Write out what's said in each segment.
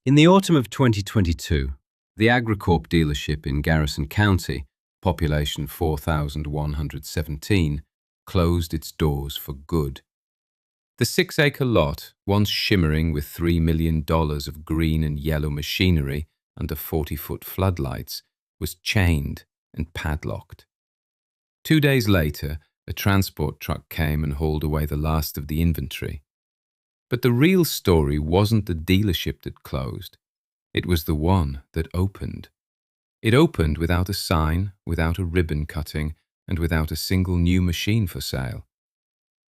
In the autumn of 2022, the AgriCorp dealership in Garrison County, population 4,117, closed its doors for good. The 6-acre lot, once shimmering with $3 million of green and yellow machinery under 40-foot floodlights, was chained and padlocked. 2 days later, a transport truck came and hauled away the last of the inventory. But the real story wasn't the dealership that closed. It was the one that opened. It opened without a sign, without a ribbon cutting, and without a single new machine for sale.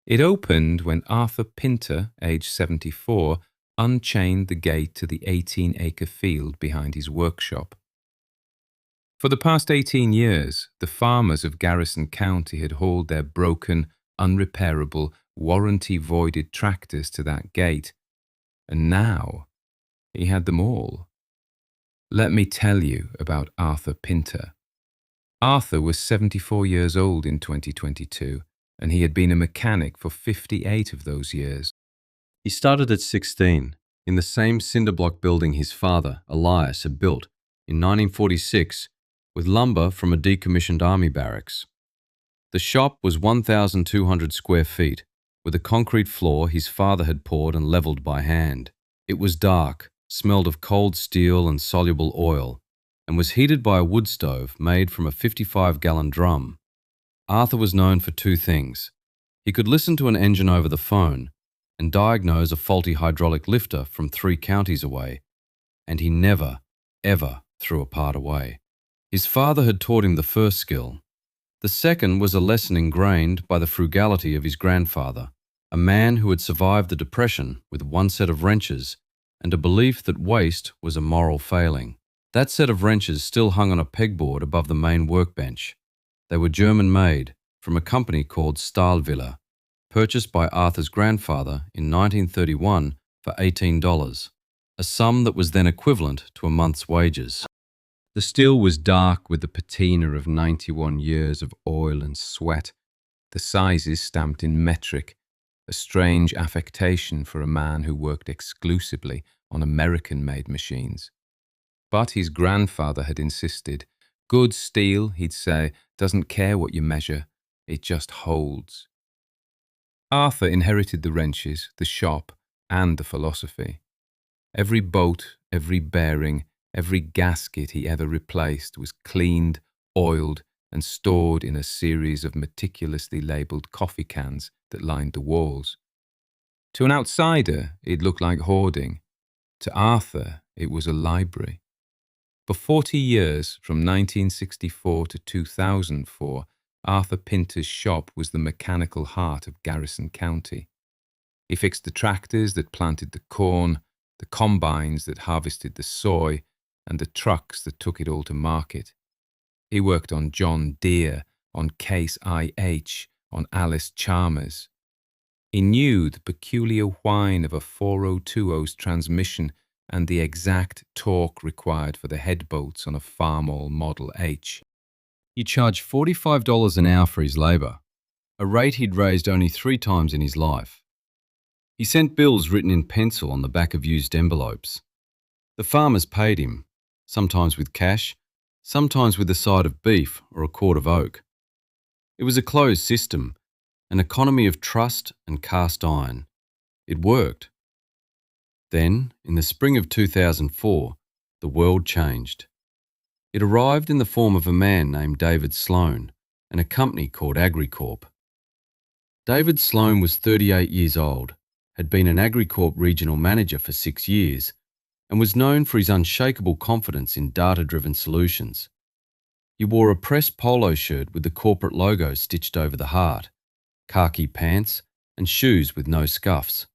It opened when Arthur Pinter, age 74, unchained the gate to the 18-acre field behind his workshop. For the past 18 years, the farmers of Garrison County had hauled their broken, unrepairable, warranty-voided tractors to that gate, and now he had them all. Let me tell you about Arthur Pinter. Arthur was 74 years old in 2022, and he had been a mechanic for 58 of those years. He started at 16, in the same cinder block building his father, Elias, had built in 1946 with lumber from a decommissioned army barracks. The shop was 1,200 square feet, with a concrete floor his father had poured and leveled by hand. It was dark, smelled of cold steel and soluble oil, and was heated by a wood stove made from a 55-gallon drum. Arthur was known for two things. He could listen to an engine over the phone and diagnose a faulty hydraulic lifter from 3 counties away, and he never, ever threw a part away. His father had taught him the first skill. The second was a lesson ingrained by the frugality of his grandfather, a man who had survived the Depression with one set of wrenches and a belief that waste was a moral failing. That set of wrenches still hung on a pegboard above the main workbench. They were German-made from a company called Stahlwiller, purchased by Arthur's grandfather in 1931 for $18, a sum that was then equivalent to a month's wages. The steel was dark with the patina of 91 years of oil and sweat, the sizes stamped in metric, a strange affectation for a man who worked exclusively on American-made machines. But his grandfather had insisted. Good steel, he'd say, doesn't care what you measure, it just holds. Arthur inherited the wrenches, the shop, and the philosophy. Every bolt, every bearing, every gasket he ever replaced was cleaned, oiled, and stored in a series of meticulously labelled coffee cans that lined the walls. To an outsider, it looked like hoarding. To Arthur, it was a library. For 40 years, from 1964 to 2004, Arthur Pinter's shop was the mechanical heart of Garrison County. He fixed the tractors that planted the corn, the combines that harvested the soy, and the trucks that took it all to market. He worked on John Deere, on Case IH, on Alice Chalmers. He knew the peculiar whine of a 4020's transmission and the exact torque required for the head bolts on a Farmall Model H. He charged $45 an hour for his labour, a rate he'd raised only 3 times in his life. He sent bills written in pencil on the back of used envelopes. The farmers paid him, sometimes with cash, sometimes with a side of beef or a quart of oak. It was a closed system, an economy of trust and cast iron. It worked. Then, in the spring of 2004, the world changed. It arrived in the form of a man named David Sloan and a company called AgriCorp. David Sloan was 38 years old, had been an AgriCorp regional manager for 6 years, and was known for his unshakable confidence in data-driven solutions. He wore a pressed polo shirt with the corporate logo stitched over the heart, khaki pants, and shoes with no scuffs.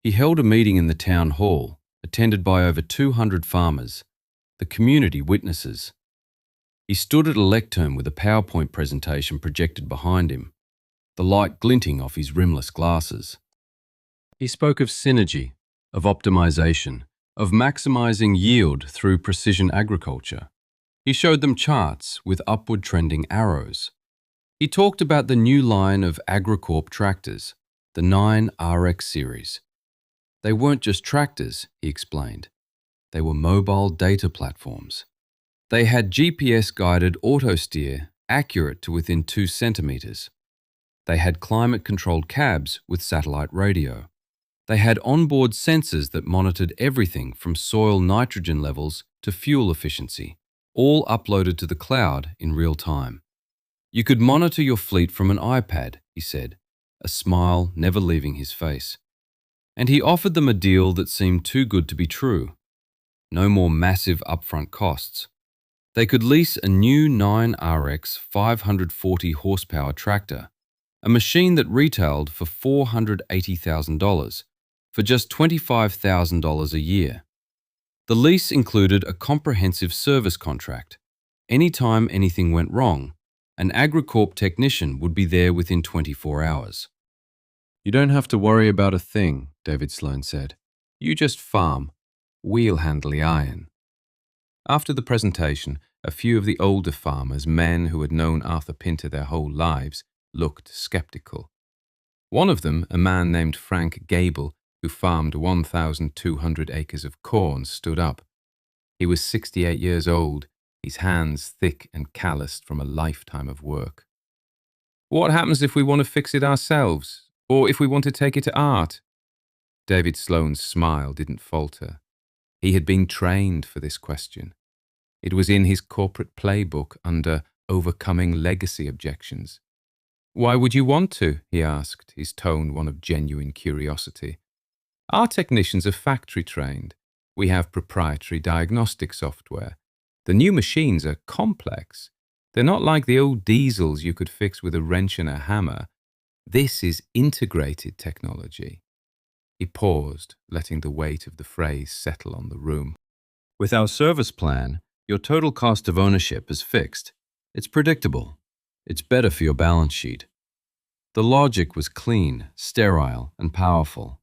He held a meeting in the town hall, attended by over 200 farmers, the community witnesses. He stood at a lectern with a PowerPoint presentation projected behind him, the light glinting off his rimless glasses. He spoke of synergy, of optimization, of maximizing yield through precision agriculture. He showed them charts with upward trending arrows. He talked about the new line of AgriCorp tractors, the 9 RX series. They weren't just tractors, he explained. They were mobile data platforms. They had GPS-guided auto-steer, accurate to within 2 centimeters. They had climate-controlled cabs with satellite radio. They had onboard sensors that monitored everything from soil nitrogen levels to fuel efficiency, all uploaded to the cloud in real time. You could monitor your fleet from an iPad, he said, a smile never leaving his face. And he offered them a deal that seemed too good to be true. No more massive upfront costs. They could lease a new 9RX 540 horsepower tractor, a machine that retailed for $480,000, for just $25,000 a year. The lease included a comprehensive service contract. Anytime anything went wrong, an AgriCorp technician would be there within 24 hours. You don't have to worry about a thing, David Sloan said. You just farm. We'll handle the iron. After the presentation, a few of the older farmers, men who had known Arthur Pinter their whole lives, looked skeptical. One of them, a man named Frank Gable, who farmed 1,200 acres of corn, stood up. He was 68 years old, his hands thick and calloused from a lifetime of work. What happens if we want to fix it ourselves? Or if we want to take it to art? David Sloan's smile didn't falter. He had been trained for this question. It was in his corporate playbook under overcoming legacy objections. Why would you want to? He asked, his tone one of genuine curiosity. Our technicians are factory trained. We have proprietary diagnostic software. The new machines are complex. They're not like the old diesels you could fix with a wrench and a hammer. This is integrated technology. He paused, letting the weight of the phrase settle on the room. With our service plan, your total cost of ownership is fixed. It's predictable. It's better for your balance sheet. The logic was clean, sterile, and powerful.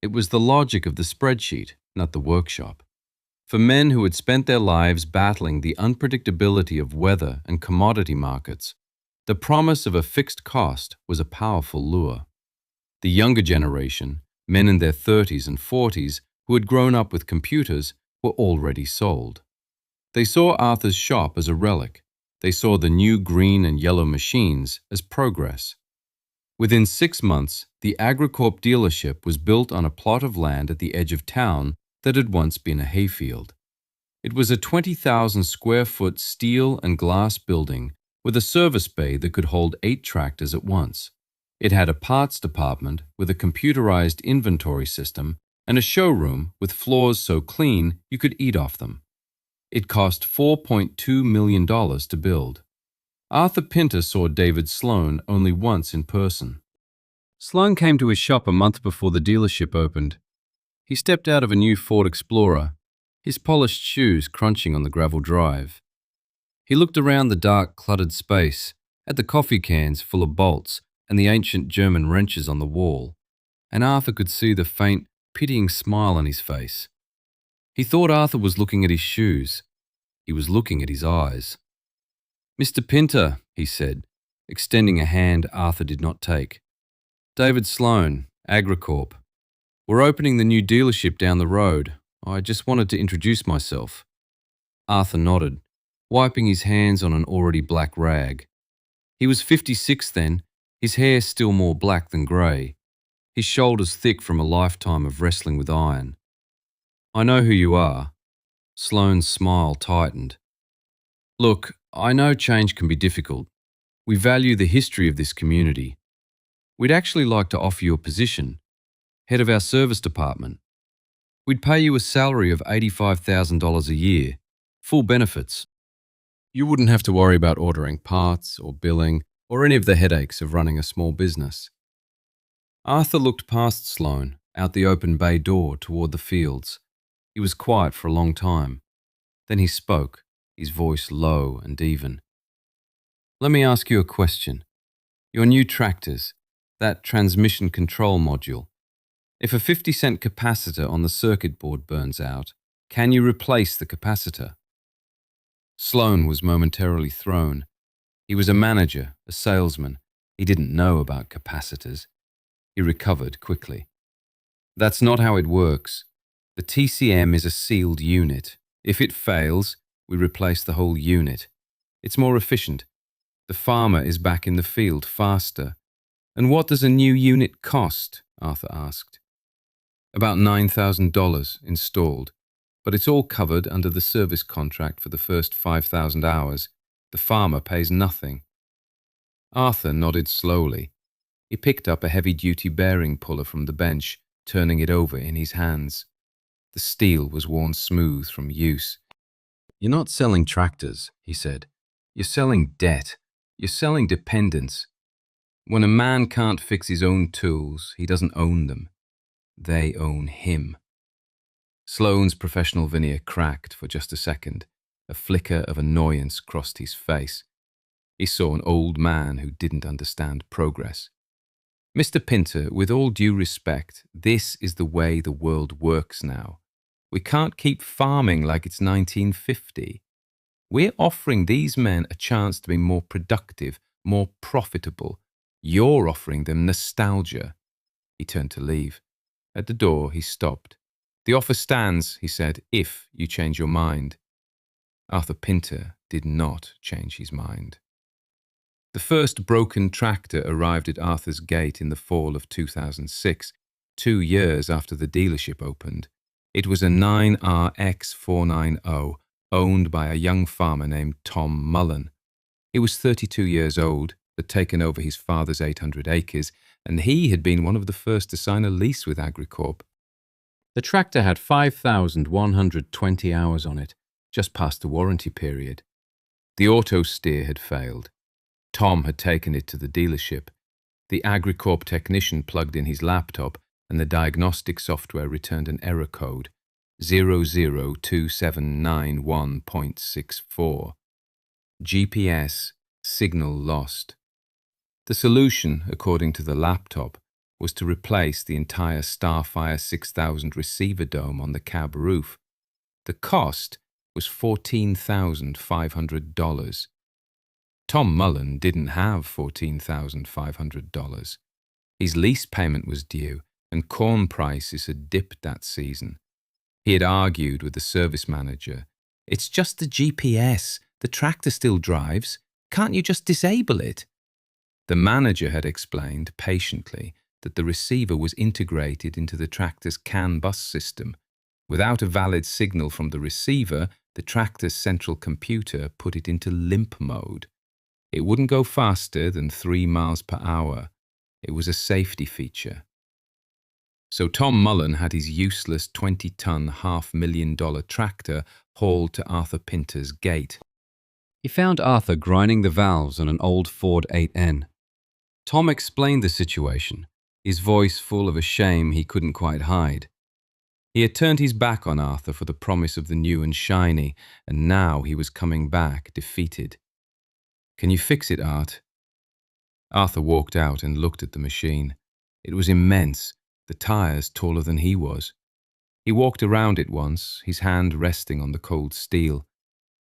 It was the logic of the spreadsheet, not the workshop. For men who had spent their lives battling the unpredictability of weather and commodity markets, the promise of a fixed cost was a powerful lure. The younger generation, men in their 30s and 40s who had grown up with computers, were already sold. They saw Arthur's shop as a relic. They saw the new green and yellow machines as progress. Within 6 months, the AgriCorp dealership was built on a plot of land at the edge of town that had once been a hayfield. It was a 20,000 square foot steel and glass building with a service bay that could hold 8 tractors at once. It had a parts department with a computerized inventory system and a showroom with floors so clean you could eat off them. It cost $4.2 million to build. Arthur Pinter saw David Sloan only once in person. Sloan came to his shop a month before the dealership opened. He stepped out of a new Ford Explorer, his polished shoes crunching on the gravel drive. He looked around the dark, cluttered space, at the coffee cans full of bolts and the ancient German wrenches on the wall, and Arthur could see the faint, pitying smile on his face. He thought Arthur was looking at his shoes. He was looking at his eyes. "Mr. Pinter," he said, extending a hand Arthur did not take. "David Sloan, AgriCorp. We're opening the new dealership down the road. I just wanted to introduce myself." Arthur nodded, wiping his hands on an already black rag. He was 56 then, his hair still more black than grey, his shoulders thick from a lifetime of wrestling with iron. "I know who you are." Sloan's smile tightened. "Look, I know change can be difficult. We value the history of this community. We'd actually like to offer you a position, head of our service department. We'd pay you a salary of $85,000 a year, full benefits. You wouldn't have to worry about ordering parts or billing or any of the headaches of running a small business." Arthur looked past Sloan, out the open bay door toward the fields. He was quiet for a long time. Then he spoke, his voice low and even. "Let me ask you a question. Your new tractors, that transmission control module. If a 50-cent capacitor on the circuit board burns out, can you replace the capacitor?" Sloan was momentarily thrown. He was a manager, a salesman. He didn't know about capacitors. He recovered quickly. "That's not how it works. The TCM is a sealed unit. If it fails, we replace the whole unit. It's more efficient. The farmer is back in the field faster. And what does a new unit cost? Arthur asked. About $9,000 installed, but it's all covered under the service contract for the first 5,000 hours. The farmer pays nothing. Arthur nodded slowly. He picked up a heavy-duty bearing puller from the bench, turning it over in his hands. The steel was worn smooth from use. "You're not selling tractors," he said. "You're selling debt. You're selling dependence. When a man can't fix his own tools, he doesn't own them. They own him." Sloane's professional veneer cracked for just a second. A flicker of annoyance crossed his face. He saw an old man who didn't understand progress. "Mr. Pinter, with all due respect, this is the way the world works now. We can't keep farming like it's 1950. We're offering these men a chance to be more productive, more profitable. You're offering them nostalgia." He turned to leave. At the door, he stopped. "The offer stands," he said, "if you change your mind." Arthur Pinter did not change his mind. The first broken tractor arrived at Arthur's gate in the fall of 2006, 2 years after the dealership opened. It was a 9RX490, owned by a young farmer named Tom Mullen. He was 32 years old, had taken over his father's 800 acres, and he had been one of the first to sign a lease with AgriCorp. The tractor had 5,120 hours on it, just past the warranty period. The auto steer had failed. Tom had taken it to the dealership. The AgriCorp technician plugged in his laptop, and the diagnostic software returned an error code, 002791.64. GPS signal lost. The solution, according to the laptop, was to replace the entire Starfire 6000 receiver dome on the cab roof. The cost was $14,500. Tom Mullen didn't have $14,500. His lease payment was due, and corn prices had dipped that season. He had argued with the service manager. "It's just the GPS. The tractor still drives. Can't you just disable it?" The manager had explained patiently that the receiver was integrated into the tractor's CAN bus system. Without a valid signal from the receiver, the tractor's central computer put it into limp mode. It wouldn't go faster than 3 miles per hour. It was a safety feature. So Tom Mullen had his useless 20-ton $500,000 tractor hauled to Arthur Pinter's gate. He found Arthur grinding the valves on an old Ford 8N. Tom explained the situation, his voice full of a shame he couldn't quite hide. He had turned his back on Arthur for the promise of the new and shiny, and now he was coming back, defeated. "Can you fix it, Art?" Arthur walked out and looked at the machine. It was immense, the tires taller than he was. He walked around it once, his hand resting on the cold steel.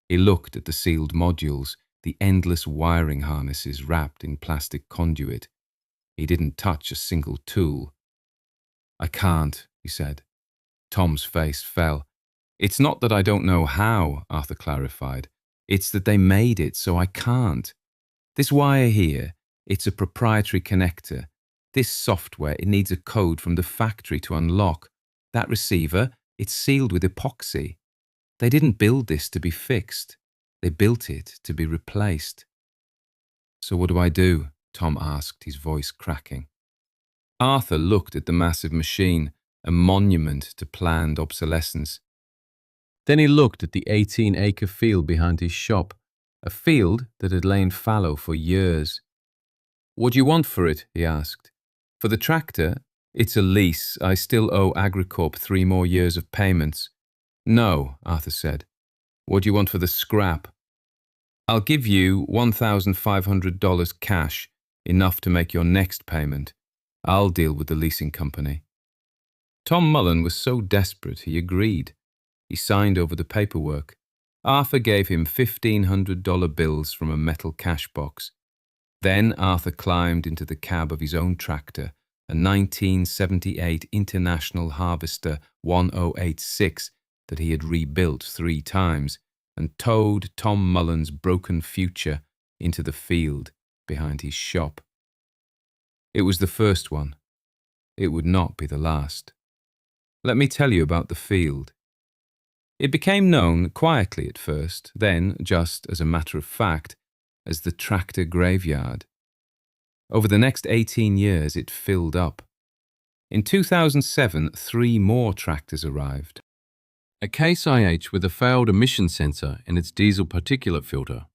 He looked at the sealed modules, the endless wiring harnesses wrapped in plastic conduit. He didn't touch a single tool. "I can't," he said. Tom's face fell. "It's not that I don't know how," Arthur clarified. "It's that they made it, so I can't. This wire here, it's a proprietary connector. This software, it needs a code from the factory to unlock. That receiver, it's sealed with epoxy. They didn't build this to be fixed. They built it to be replaced." "So what do I do?" Tom asked, his voice cracking. Arthur looked at the massive machine, a monument to planned obsolescence. Then he looked at the 18-acre field behind his shop, a field that had lain fallow for years. "What do you want for it?" he asked. "For the tractor? It's a lease. I still owe AgriCorp 3 more years of payments." "No," Arthur said. "What do you want for the scrap?" "I'll give you $1,500 cash, enough to make your next payment. I'll deal with the leasing company." Tom Mullen was so desperate he agreed. He signed over the paperwork. Arthur gave him $1,500 bills from a metal cash box. Then Arthur climbed into the cab of his own tractor, a 1978 International Harvester 1086 that he had rebuilt 3 times, and towed Tom Mullen's broken future into the field behind his shop. It was the first one. It would not be the last. Let me tell you about the field. It became known quietly at first, then, just as a matter of fact, as the tractor graveyard. Over the next 18 years, it filled up. In 2007, 3 more tractors arrived. A Case IH with a failed emission sensor in its diesel particulate filter.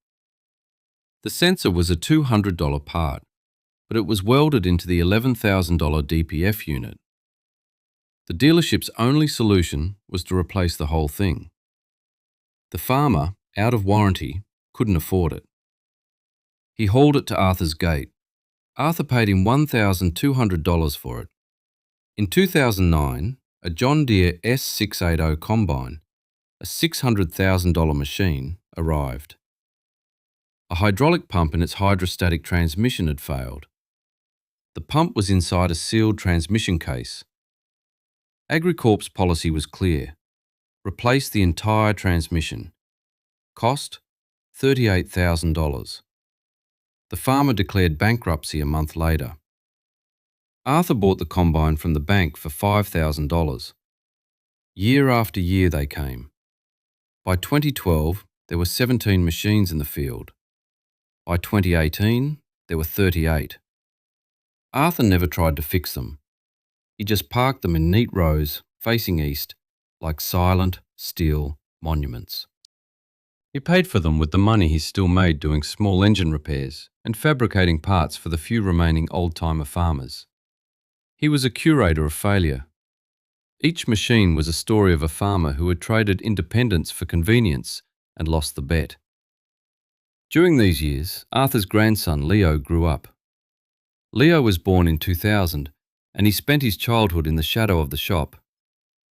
The sensor was a $200 part, but it was welded into the $11,000 DPF unit. The dealership's only solution was to replace the whole thing. The farmer, out of warranty, couldn't afford it. He hauled it to Arthur's gate. Arthur paid him $1,200 for it. In 2009, a John Deere S680 combine, a $600,000 machine, arrived. A hydraulic pump in its hydrostatic transmission had failed. The pump was inside a sealed transmission case. AgriCorp's policy was clear. Replace the entire transmission. Cost? $38,000. The farmer declared bankruptcy a month later. Arthur bought the combine from the bank for $5,000. Year after year they came. By 2012, there were 17 machines in the field. By 2018, there were 38. Arthur never tried to fix them. He just parked them in neat rows, facing east, like silent, steel monuments. He paid for them with the money he still made doing small engine repairs and fabricating parts for the few remaining old-timer farmers. He was a curator of failure. Each machine was a story of a farmer who had traded independence for convenience and lost the bet. During these years, Arthur's grandson Leo grew up. Leo was born in 2000, and he spent his childhood in the shadow of the shop.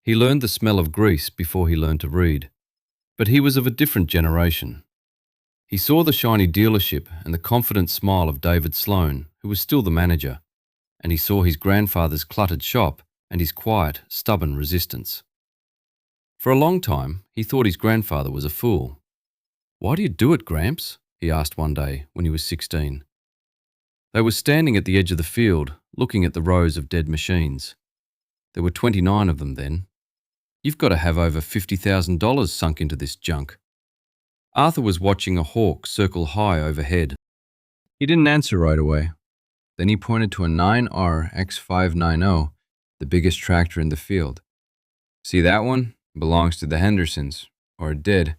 He learned the smell of grease before he learned to read. But he was of a different generation. He saw the shiny dealership and the confident smile of David Sloan, who was still the manager, and he saw his grandfather's cluttered shop and his quiet, stubborn resistance. For a long time, he thought his grandfather was a fool. "Why do you do it, Gramps?" he asked one day when he was 16. They were standing at the edge of the field, looking at the rows of dead machines. There were 29 of them then. "You've got to have over $50,000 sunk into this junk." Arthur was watching a hawk circle high overhead. He didn't answer right away. Then he pointed to a 9R X590, the biggest tractor in the field. "See that one? It belongs to the Hendersons, or it did.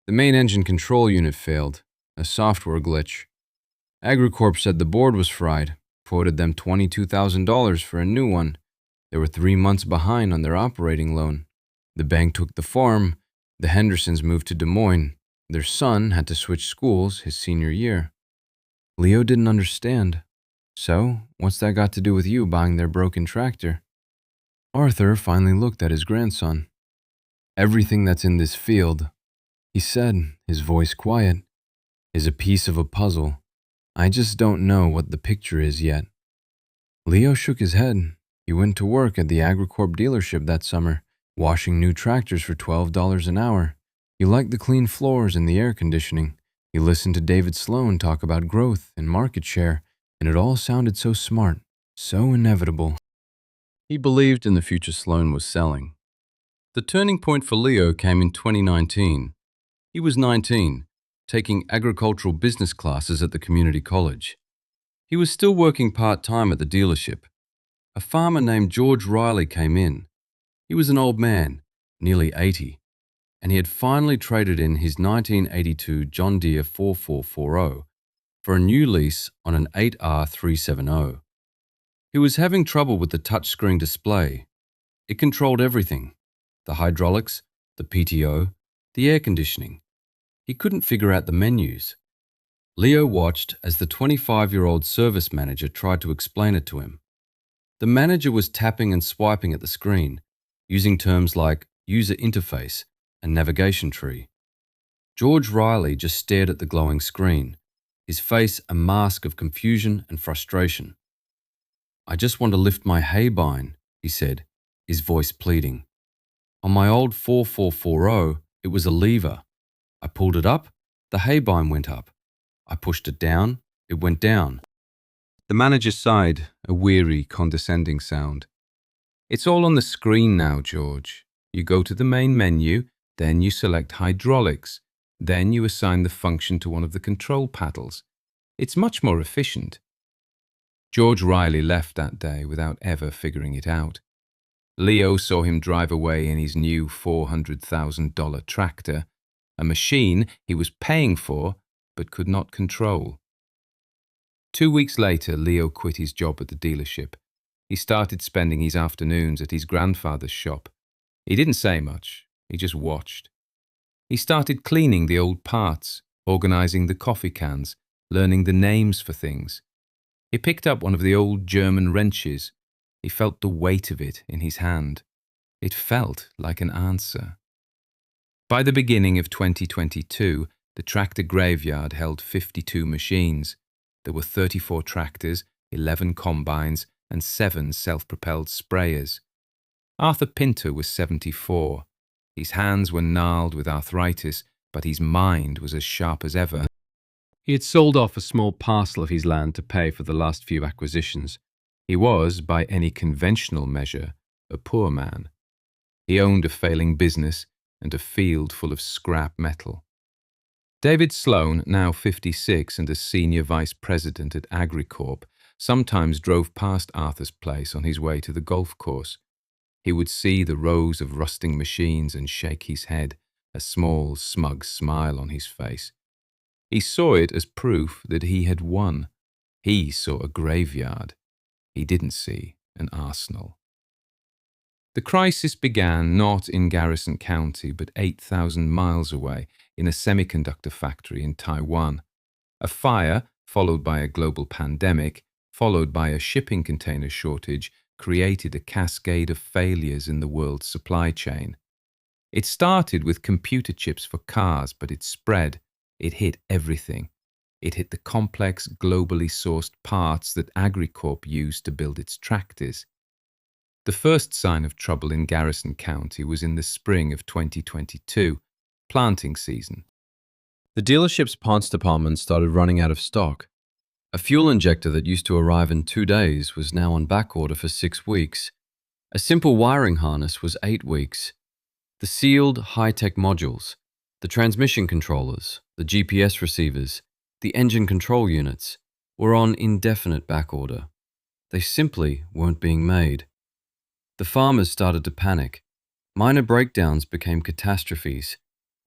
The main engine control unit failed, a software glitch. AgriCorp said the board was fried, quoted them $22,000 for a new one. They were 3 months behind on their operating loan. The bank took the farm. The Hendersons moved to Des Moines. Their son had to switch schools his senior year." Leo didn't understand. "So, what's that got to do with you buying their broken tractor?" Arthur finally looked at his grandson. "Everything that's in this field," he said, his voice quiet, "is a piece of a puzzle. I just don't know what the picture is yet." Leo shook his head. He went to work at the AgriCorp dealership that summer, washing new tractors for $12 an hour. He liked the clean floors and the air conditioning. He listened to David Sloan talk about growth and market share, and it all sounded so smart, so inevitable. He believed in the future Sloan was selling. The turning point for Leo came in 2019. He was 19, taking agricultural business classes at the community college. He was still working part-time at the dealership. A farmer named George Riley came in. He was an old man, nearly 80, and he had finally traded in his 1982 John Deere 4440 for a new lease on an 8R370. He was having trouble with the touchscreen display. It controlled everything: the hydraulics, the PTO, the air conditioning. He couldn't figure out the menus. Leo watched as the 25-year-old service manager tried to explain it to him. The manager was tapping and swiping at the screen, using terms like user interface and navigation tree. George Riley just stared at the glowing screen, his face a mask of confusion and frustration. "I just want to lift my hay-bine," he said, his voice pleading. "On my old 4440, it was a lever. I pulled it up, the hay-bine went up. I pushed it down, it went down." The manager sighed, a weary, condescending sound. It's all on the screen now, George. You go to the main menu, then you select hydraulics, then you assign the function to one of the control paddles. It's much more efficient. George Riley left that day without ever figuring it out. Leo saw him drive away in his new $400,000 tractor, a machine he was paying for but could not control. 2 weeks later, Leo quit his job at the dealership. He started spending his afternoons at his grandfather's shop. He didn't say much, he just watched. He started cleaning the old parts, organizing the coffee cans, learning the names for things. He picked up one of the old German wrenches. He felt the weight of it in his hand. It felt like an answer. By the beginning of 2022, the tractor graveyard held 52 machines. There were 34 tractors, 11 combines, and 7 self-propelled sprayers. Arthur Pinter was 74. His hands were gnarled with arthritis, but his mind was as sharp as ever. He had sold off a small parcel of his land to pay for the last few acquisitions. He was, by any conventional measure, a poor man. He owned a failing business and a field full of scrap metal. David Sloan, now 56 and a senior vice president at AgriCorp, sometimes drove past Arthur's place on his way to the golf course. He would see the rows of rusting machines and shake his head, a small, smug smile on his face. He saw it as proof that he had won. He saw a graveyard. He didn't see an arsenal. The crisis began not in Garrison County, but 8,000 miles away in a semiconductor factory in Taiwan. A fire, followed by a global pandemic, followed by a shipping container shortage, created a cascade of failures in the world's supply chain. It started with computer chips for cars, but it spread. It hit everything. It hit the complex, globally sourced parts that AgriCorp used to build its tractors. The first sign of trouble in Garrison County was in the spring of 2022, planting season. The dealership's parts department started running out of stock. A fuel injector that used to arrive in 2 days was now on backorder for 6 weeks. A simple wiring harness was 8 weeks. The sealed, high-tech modules, the transmission controllers, the GPS receivers, the engine control units were on indefinite backorder. They simply weren't being made. The farmers started to panic. Minor breakdowns became catastrophes.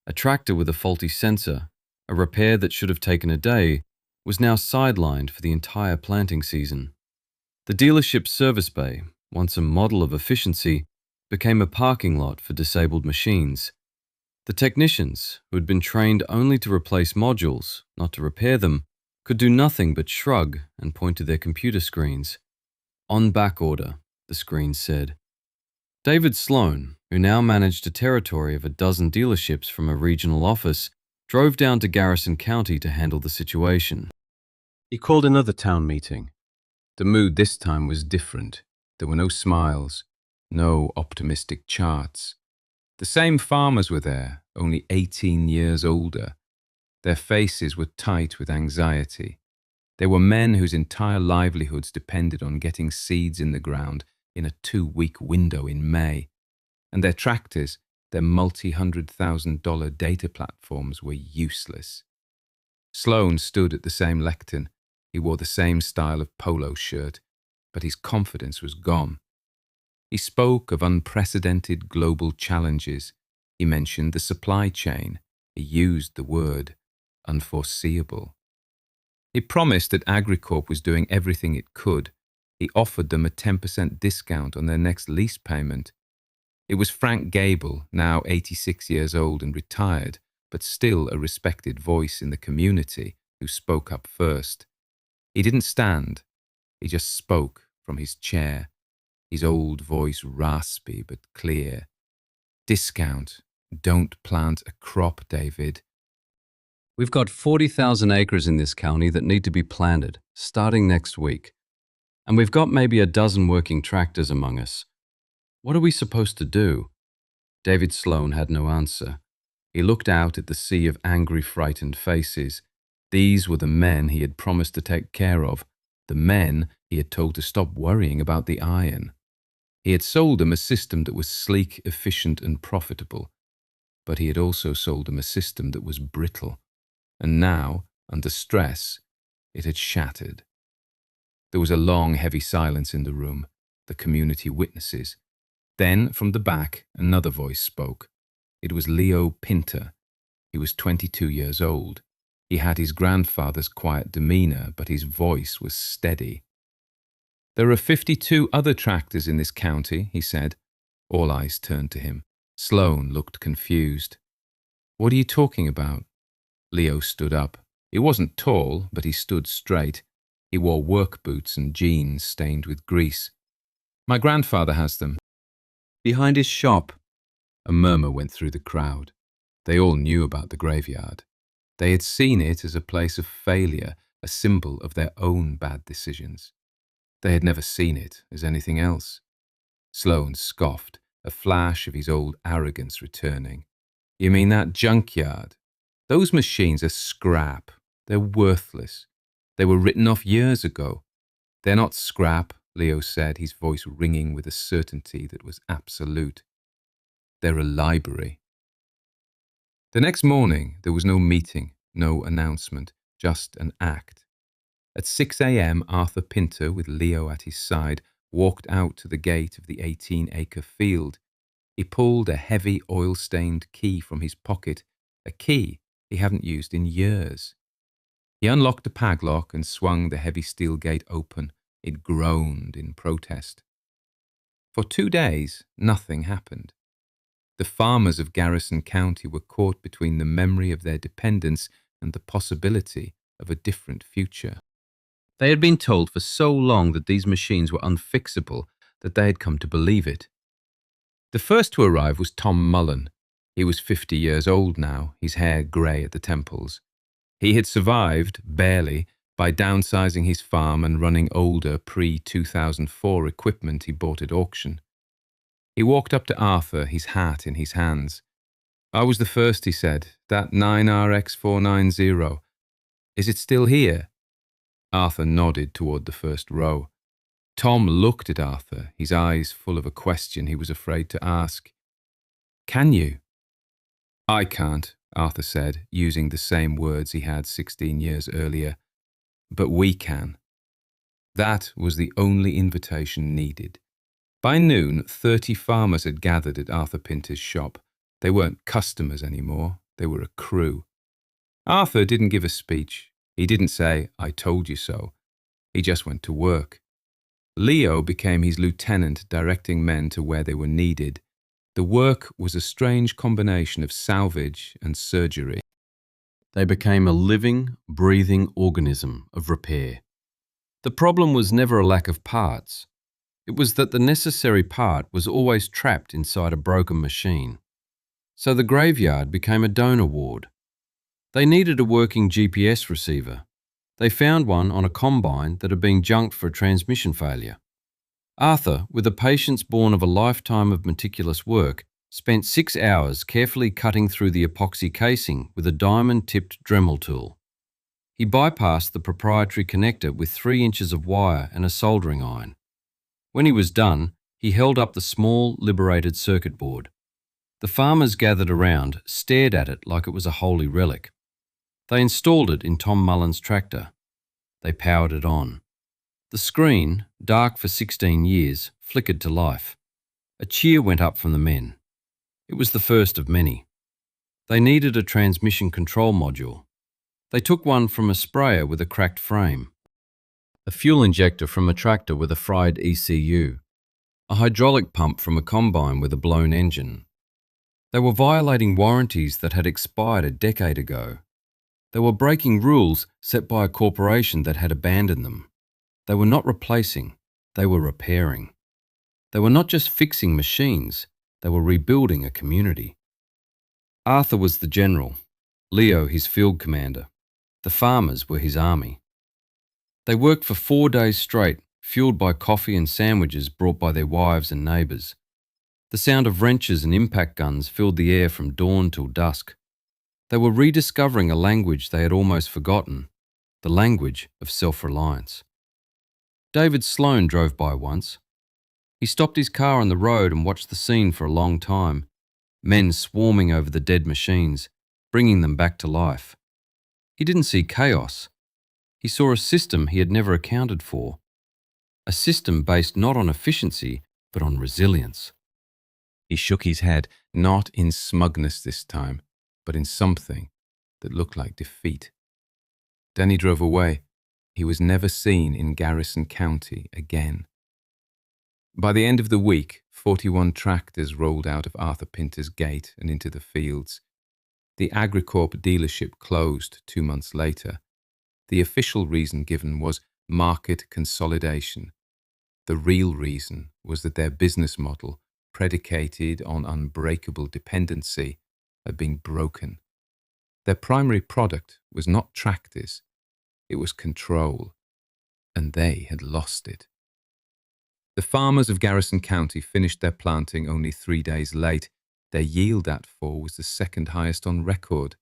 A tractor with a faulty sensor, a repair that should have taken a day, was now sidelined for the entire planting season. The dealership's service bay, once a model of efficiency, became a parking lot for disabled machines. The technicians, who had been trained only to replace modules, not to repair them, could do nothing but shrug and point to their computer screens. "On backorder," the screen said. David Sloan, who now managed a territory of a dozen dealerships from a regional office, drove down to Garrison County to handle the situation. He called another town meeting. The mood this time was different. There were no smiles, no optimistic charts. The same farmers were there, only 18 years older. Their faces were tight with anxiety. They were men whose entire livelihoods depended on getting seeds in the ground in a 2-week window in May. And their tractors, their multi-$100,000 data platforms, were useless. Sloan stood at the same lectern. He wore the same style of polo shirt, but his confidence was gone. He spoke of unprecedented global challenges. He mentioned the supply chain. He used the word unforeseeable. He promised that AgriCorp was doing everything it could. He offered them a 10% discount on their next lease payment. It was Frank Gable, now 86 years old and retired, but still a respected voice in the community, who spoke up first. He didn't stand. He just spoke from his chair, his old voice raspy but clear. "Discount. Don't plant a crop, David." "We've got 40,000 acres in this county that need to be planted, starting next week. And we've got maybe a dozen working tractors among us. What are we supposed to do?" David Sloan had no answer. He looked out at the sea of angry, frightened faces. These were the men he had promised to take care of, the men he had told to stop worrying about the iron. He had sold them a system that was sleek, efficient, and profitable, but he had also sold them a system that was brittle, and now, under stress, it had shattered. There was a long, heavy silence in the room, the community witnesses. Then, from the back, another voice spoke. It was Leo Pinter. He was 22 years old. He had his grandfather's quiet demeanor, but his voice was steady. "There are 52 other tractors in this county," he said. All eyes turned to him. Sloan looked confused. "What are you talking about?" Leo stood up. He wasn't tall, but he stood straight. He wore work boots and jeans stained with grease. "My grandfather has them. Behind his shop." A murmur went through the crowd. They all knew about the graveyard. They had seen it as a place of failure, a symbol of their own bad decisions. They had never seen it as anything else. Sloan scoffed, a flash of his old arrogance returning. "You mean that junkyard? Those machines are scrap. They're worthless. They were written off years ago." "They're not scrap," Leo said, his voice ringing with a certainty that was absolute. "They're a library." The next morning, there was no meeting, no announcement, just an act. At 6 a.m., Arthur Pinter, with Leo at his side, walked out to the gate of the 18-acre field. He pulled a heavy, oil-stained key from his pocket, a key he hadn't used in years. He unlocked the padlock and swung the heavy steel gate open. It groaned in protest. For 2 days, nothing happened. The farmers of Garrison County were caught between the memory of their dependence and the possibility of a different future. They had been told for so long that these machines were unfixable that they had come to believe it. The first to arrive was Tom Mullen. He was 50 years old now, his hair grey at the temples. He had survived, barely, by downsizing his farm and running older pre-2004 equipment he bought at auction. He walked up to Arthur, his hat in his hands. "I was the first," he said. "That 9RX490. Is it still here?" Arthur nodded toward the first row. Tom looked at Arthur, his eyes full of a question he was afraid to ask. "Can you?" "I can't," Arthur said, using the same words he had 16 years earlier. "But we can." That was the only invitation needed. By noon, 30 farmers had gathered at Arthur Pinter's shop. They weren't customers anymore, they were a crew. Arthur didn't give a speech. He didn't say, "I told you so." He just went to work. Leo became his lieutenant, directing men to where they were needed. The work was a strange combination of salvage and surgery. They became a living, breathing organism of repair. The problem was never a lack of parts. It was that the necessary part was always trapped inside a broken machine. So the graveyard became a donor ward. They needed a working GPS receiver. They found one on a combine that had been junked for a transmission failure. Arthur, with a patience born of a lifetime of meticulous work, spent 6 hours carefully cutting through the epoxy casing with a diamond-tipped Dremel tool. He bypassed the proprietary connector with 3 inches of wire and a soldering iron. When he was done, he held up the small, liberated circuit board. The farmers gathered around, stared at it like it was a holy relic. They installed it in Tom Mullen's tractor. They powered it on. The screen, dark for 16 years, flickered to life. A cheer went up from the men. It was the first of many. They needed a transmission control module. They took one from a sprayer with a cracked frame, a fuel injector from a tractor with a fried ECU, a hydraulic pump from a combine with a blown engine. They were violating warranties that had expired a decade ago. They were breaking rules set by a corporation that had abandoned them. They were not replacing, they were repairing. They were not just fixing machines, they were rebuilding a community. Arthur was the general, Leo his field commander. The farmers were his army. They worked for 4 days straight, fueled by coffee and sandwiches brought by their wives and neighbours. The sound of wrenches and impact guns filled the air from dawn till dusk. They were rediscovering a language they had almost forgotten, the language of self-reliance. David Sloan drove by once. He stopped his car on the road and watched the scene for a long time, men swarming over the dead machines, bringing them back to life. He didn't see chaos. He saw a system he had never accounted for, a system based not on efficiency, but on resilience. He shook his head, not in smugness this time, but in something that looked like defeat. Then he drove away. He was never seen in Garrison County again. By the end of the week, 41 tractors rolled out of Arthur Pinter's gate and into the fields. The AgriCorp dealership closed 2 months later. The official reason given was market consolidation. The real reason was that their business model, predicated on unbreakable dependency, had been broken. Their primary product was not tractors, it was control, and they had lost it. The farmers of Garrison County finished their planting only 3 days late. Their yield that fall was the second highest on record.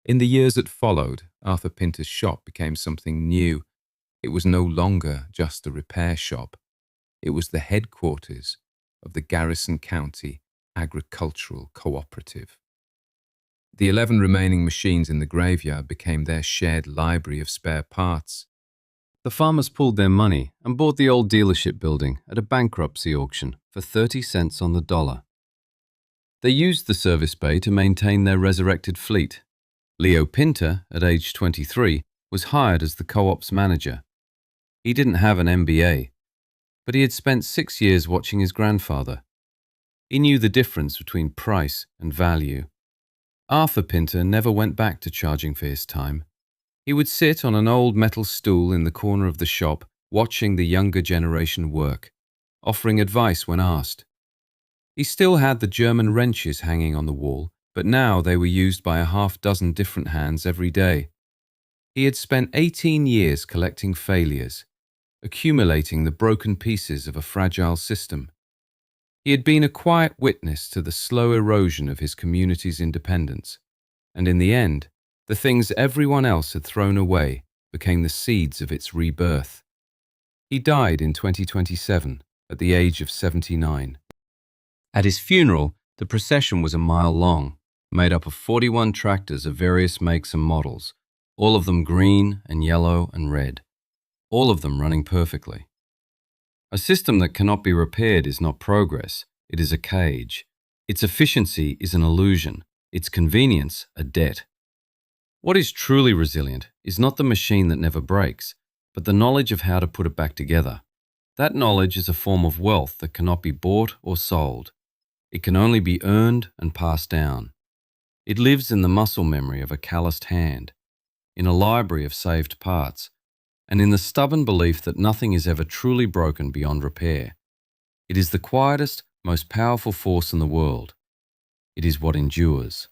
In the years that followed, Arthur Pinter's shop became something new. It was no longer just a repair shop. It was the headquarters of the Garrison County Agricultural Cooperative. The 11 remaining machines in the graveyard became their shared library of spare parts. The farmers pooled their money and bought the old dealership building at a bankruptcy auction for 30 cents on the dollar. They used the service bay to maintain their resurrected fleet. Leo Pinter, at age 23, was hired as the co-op's manager. He didn't have an MBA, but he had spent 6 years watching his grandfather. He knew the difference between price and value. Arthur Pinter never went back to charging for his time. He would sit on an old metal stool in the corner of the shop, watching the younger generation work, offering advice when asked. He still had the German wrenches hanging on the wall, but now they were used by a half-dozen different hands every day. He had spent 18 years collecting failures, accumulating the broken pieces of a fragile system. He had been a quiet witness to the slow erosion of his community's independence, and in the end, the things everyone else had thrown away became the seeds of its rebirth. He died in 2027 at the age of 79. At his funeral, the procession was a mile long, made up of 41 tractors of various makes and models, all of them green and yellow and red, all of them running perfectly. A system that cannot be repaired is not progress, it is a cage. Its efficiency is an illusion, its convenience a debt. What is truly resilient is not the machine that never breaks, but the knowledge of how to put it back together. That knowledge is a form of wealth that cannot be bought or sold. It can only be earned and passed down. It lives in the muscle memory of a calloused hand, in a library of saved parts, and in the stubborn belief that nothing is ever truly broken beyond repair. It is the quietest, most powerful force in the world. It is what endures.